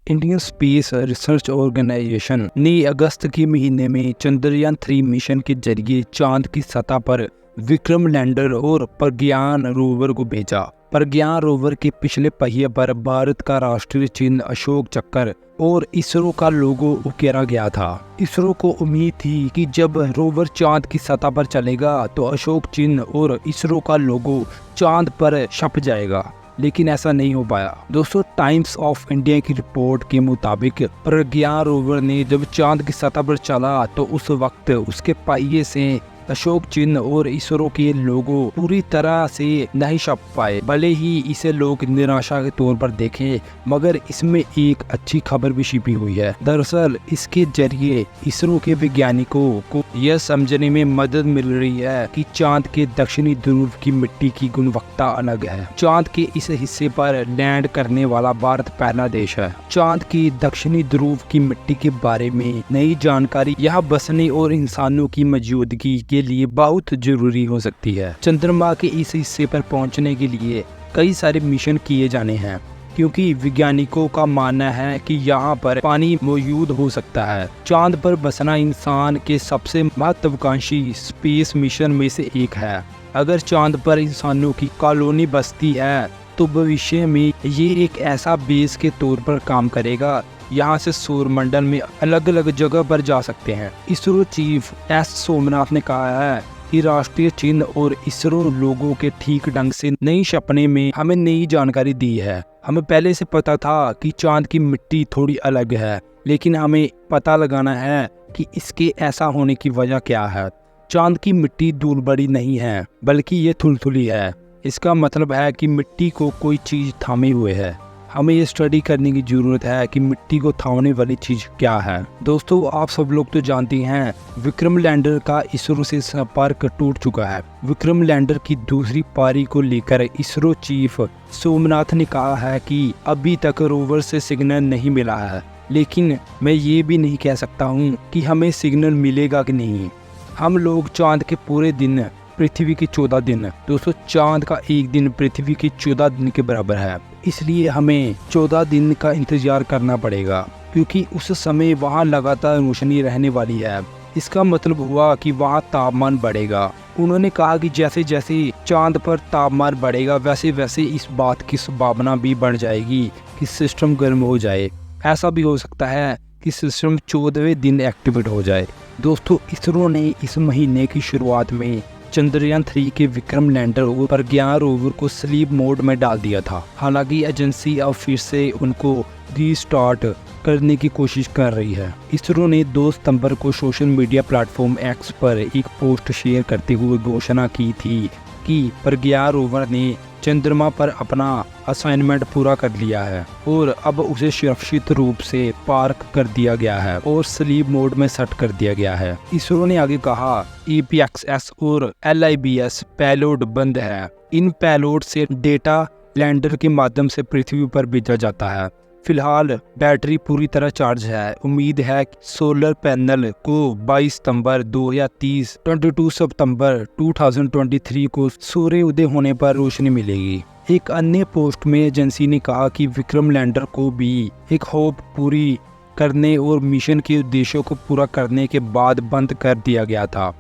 Indian space research organisation ने अगस्त के महीने में चंद्रयान 3 मिशन के जरिए चांद की सतह पर विक्रम लैंडर और प्रज्ञान रोवर को भेजा। प्रज्ञान रोवर के पिछले पहिए पर भारत का राष्ट्रीय चिन्ह अशोक चक्र और इसरो का लोगो उकेरा गया था। इसरो को उम्मीद थी कि जब रोवर चांद की सतह पर चलेगा तो अशोक चिन्ह और इसरो का लोगो चांद पर छप जाएगा, लेकिन ऐसा नहीं हो पाया। दोस्तों, टाइम्स ऑफ इंडिया की रिपोर्ट के मुताबिक प्रज्ञान रोवर ने जब चांद की सतह पर चला तो उस वक्त उसके पहिए से अशोक चिन्ह और इसरो के लोगो पूरी तरह से नहीं छप पाए। भले ही इसे लोग निराशा के तौर पर देखें, मगर इसमें एक अच्छी खबर भी छिपी हुई है। दरअसल इसके जरिए इसरो के वैज्ञानिकों को यह समझने में मदद मिल रही है कि चांद के दक्षिणी ध्रुव की मिट्टी की गुणवत्ता अलग है। चांद के इस हिस्से पर लैंड करने वाला भारत पहला देश है। चांद की दक्षिणी ध्रुव की मिट्टी के बारे में नई जानकारी यहाँ बसने और इंसानों की मौजूदगी के लिए बहुत जरूरी हो सकती है। चंद्रमा के इस हिस्से पर पहुंचने के लिए कई सारे मिशन किए जाने हैं, क्योंकि वैज्ञानिकों का मानना है कि यहाँ पर पानी मौजूद हो सकता है। चांद पर बसना इंसान के सबसे महत्वाकांक्षी स्पेस मिशन में से एक है। अगर चांद पर इंसानों की कॉलोनी बसती है तो भविष्य में ये एक ऐसा बेस के तौर पर काम करेगा। यहाँ से सौरमंडल में अलग अलग जगह पर जा सकते हैं। इसरो चीफ एस सोमनाथ ने कहा है कि राष्ट्रीय चिन्ह और इसरो लोगों के ठीक ढंग से नहीं छपने में हमें नई जानकारी दी है। हमें पहले से पता था कि चांद की मिट्टी थोड़ी अलग है, लेकिन हमें पता लगाना है कि इसके ऐसा होने की वजह क्या है। चांद की मिट्टी धूल बड़ी नहीं है, बल्कि ये थुलथुली है। इसका मतलब है कि मिट्टी को कोई चीज थामे हुए है। हमें ये स्टडी करने की जरूरत है कि मिट्टी को थामने वाली चीज क्या है। दोस्तों, आप सब लोग तो जानते हैं विक्रम लैंडर का इसरो से संपर्क टूट चुका है। विक्रम लैंडर की दूसरी पारी को लेकर इसरो चीफ सोमनाथ ने कहा है कि अभी तक रोवर से सिग्नल नहीं मिला है, लेकिन मैं ये भी नहीं कह सकता हूँ कि हमें सिग्नल मिलेगा कि नहीं। हम लोग चांद के पूरे दिन, पृथ्वी के 14 दिन, दोस्तों चांद का एक दिन पृथ्वी के 14 दिन के बराबर है। इसलिए हमें 14 दिन का इंतजार करना पड़ेगा, क्योंकि उस समय वहाँ लगातार रोशनी रहने वाली है। इसका मतलब हुआ कि वहाँ तापमान बढ़ेगा। उन्होंने कहा कि जैसे जैसे चांद पर तापमान बढ़ेगा वैसे वैसे इस बात की संभावना भी बढ़ जाएगी कि सिस्टम गर्म हो जाए। ऐसा भी हो सकता है कि सिस्टम 14वें दिन एक्टिवेट हो जाए। दोस्तों, इसरो ने इस महीने की शुरुआत में चंद्रयान 3 के विक्रम लैंडर और प्रज्ञान रोवर को स्लीप मोड में डाल दिया था। हालांकि एजेंसी अब फिर से उनको रीस्टार्ट करने की कोशिश कर रही है। इसरो ने 2 सितंबर को सोशल मीडिया प्लेटफॉर्म एक्स पर एक पोस्ट शेयर करते हुए घोषणा की थी कि प्रज्ञान रोवर ने चंद्रमा पर अपना असाइनमेंट पूरा कर लिया है और अब उसे सुरक्षित रूप से पार्क कर दिया गया है और स्लीप मोड में सेट कर दिया गया है। इसरो ने आगे कहा, EPXS और LIBS पेलोड बंद है। इन पेलोड से डेटा लैंडर के माध्यम से पृथ्वी पर भेजा जाता है। फिलहाल बैटरी पूरी तरह चार्ज है। उम्मीद है कि सोलर पैनल को 22 सितंबर 2030 22 सितंबर 2023 को सूर्य उदय होने पर रोशनी मिलेगी। एक अन्य पोस्ट में एजेंसी ने कहा कि विक्रम लैंडर को भी एक होप पूरी करने और मिशन के उद्देश्यों को पूरा करने के बाद बंद कर दिया गया था।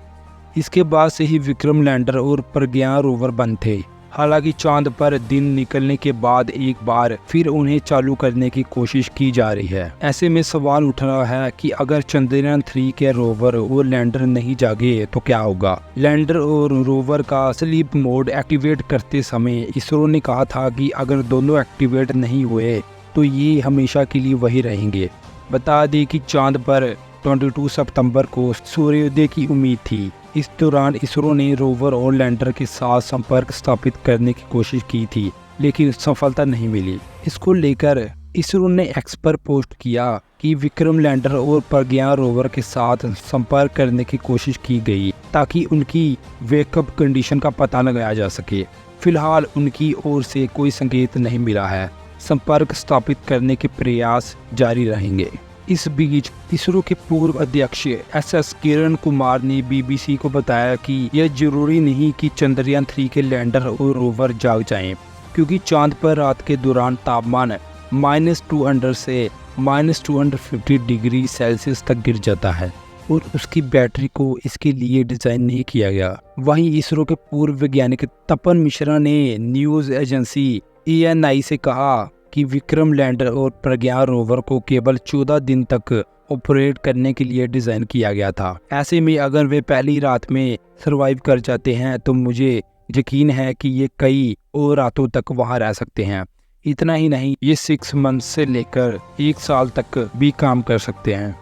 इसके बाद से ही विक्रम लैंडर और प्रज्ञान रोवर बंद थे। हालांकि चांद पर दिन निकलने के बाद एक बार फिर उन्हें चालू करने की कोशिश की जा रही है। ऐसे में सवाल उठ रहा है कि अगर चंद्रयान 3 के रोवर और लैंडर नहीं जागे तो क्या होगा। लैंडर और रोवर का स्लीप मोड एक्टिवेट करते समय इसरो ने कहा था कि अगर दोनों एक्टिवेट नहीं हुए तो ये हमेशा के लिए वही रहेंगे। बता दें कि चांद पर 22 सितंबर को सूर्योदय की उम्मीद थी। इस दौरान इसरो ने रोवर और लैंडर के साथ संपर्क स्थापित करने की कोशिश की थी, लेकिन सफलता नहीं मिली। इसको लेकर इसरो ने एक्स पर पोस्ट किया कि विक्रम लैंडर और प्रज्ञान रोवर के साथ संपर्क करने की कोशिश की गई ताकि उनकी वेकअप कंडीशन का पता लगाया जा सके। फिलहाल उनकी ओर से कोई संकेत नहीं मिला है। संपर्क स्थापित करने के प्रयास जारी रहेंगे। इस बीच इसरो के पूर्व अध्यक्ष SS किरण कुमार ने BBC को बताया कि यह जरूरी नहीं कि चंद्रयान 3 के लैंडर और रोवर जाग जाएं, क्योंकि चांद पर रात के दौरान तापमान -200 से -250 डिग्री सेल्सियस तक गिर जाता है और उसकी बैटरी को इसके लिए डिज़ाइन नहीं किया गया। वहीं इसरो के पूर्व वैज्ञानिक तपन मिश्रा ने न्यूज़ एजेंसी ANI से कहा कि विक्रम लैंडर और प्रज्ञान रोवर को केवल 14 दिन तक ऑपरेट करने के लिए डिज़ाइन किया गया था। ऐसे में अगर वे पहली रात में सर्वाइव कर जाते हैं तो मुझे यकीन है कि ये कई और रातों तक वहाँ रह सकते हैं। इतना ही नहीं, ये 6 मंथ से लेकर 1 साल तक भी काम कर सकते हैं।